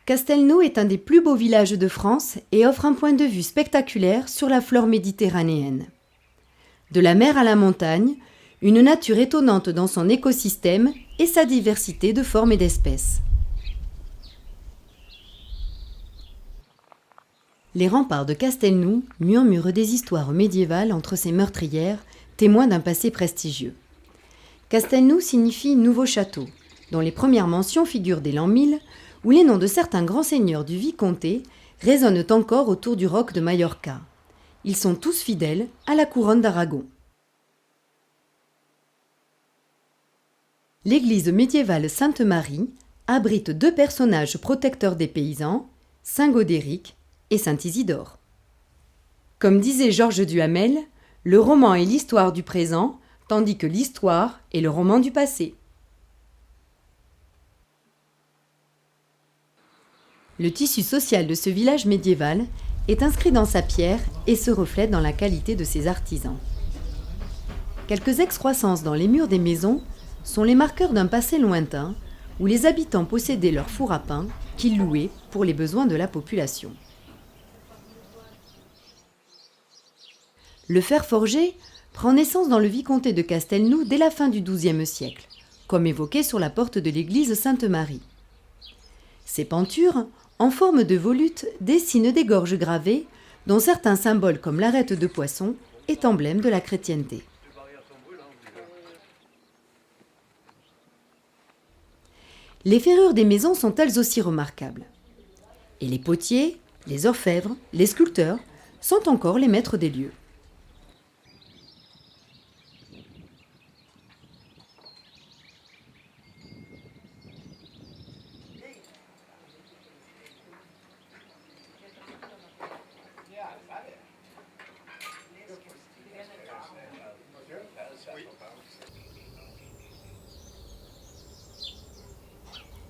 Castelnau est un des plus beaux villages de France et offre un point de vue spectaculaire sur la flore méditerranéenne. De la mer à la montagne, une nature étonnante dans son écosystème et sa diversité de formes et d'espèces. Les remparts de Castelnau murmurent des histoires médiévales entre ces meurtrières, témoins d'un passé prestigieux. Castelnau signifie « nouveau château », dont les premières mentions figurent dès l'an 1000, où les noms de certains grands seigneurs du vicomté résonnent encore autour du roc de Majorca. Ils sont tous fidèles à la couronne d'Aragon. L'église médiévale Sainte-Marie abrite deux personnages protecteurs des paysans, Saint Godéric et Saint Isidore. Comme disait Georges Duhamel, le roman est l'histoire du présent, tandis que l'histoire est le roman du passé. Le tissu social de ce village médiéval est inscrit dans sa pierre et se reflète dans la qualité de ses artisans. Quelques excroissances dans les murs des maisons sont les marqueurs d'un passé lointain où les habitants possédaient leur four à pain qu'ils louaient pour les besoins de la population. Le fer forgé prend naissance dans le vicomté de Castelnau dès la fin du XIIe siècle, comme évoqué sur la porte de l'église Sainte-Marie. Ces pentures, en forme de volutes, dessinent des gorges gravées, dont certains symboles comme l'arête de poisson est emblème de la chrétienté. Les ferrures des maisons sont elles aussi remarquables. Et les potiers, les orfèvres, les sculpteurs sont encore les maîtres des lieux.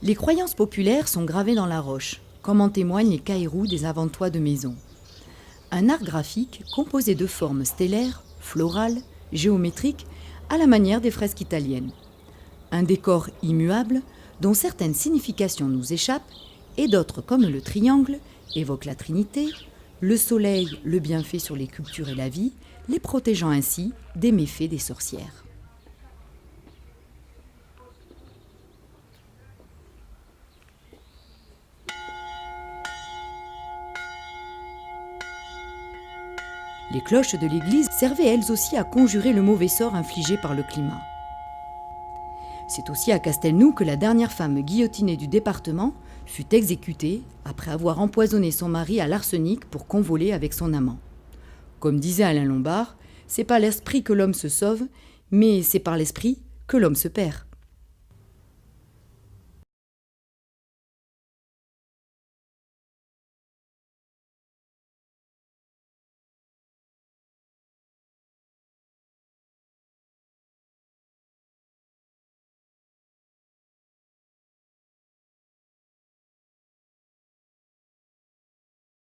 Les croyances populaires sont gravées dans la roche, comme en témoignent les caïroux des avant-toits de maisons. Un art graphique composé de formes stellaires, florales, géométriques, à la manière des fresques italiennes. Un décor immuable dont certaines significations nous échappent et d'autres, comme le triangle, évoquent la Trinité, le soleil, le bienfait sur les cultures et la vie, les protégeant ainsi des méfaits des sorcières. Les cloches de l'église servaient elles aussi à conjurer le mauvais sort infligé par le climat. C'est aussi à Castelnau que la dernière femme guillotinée du département fut exécutée après avoir empoisonné son mari à l'arsenic pour convoler avec son amant. Comme disait Alain Lombard, c'est pas l'esprit que l'homme se sauve, mais c'est par l'esprit que l'homme se perd.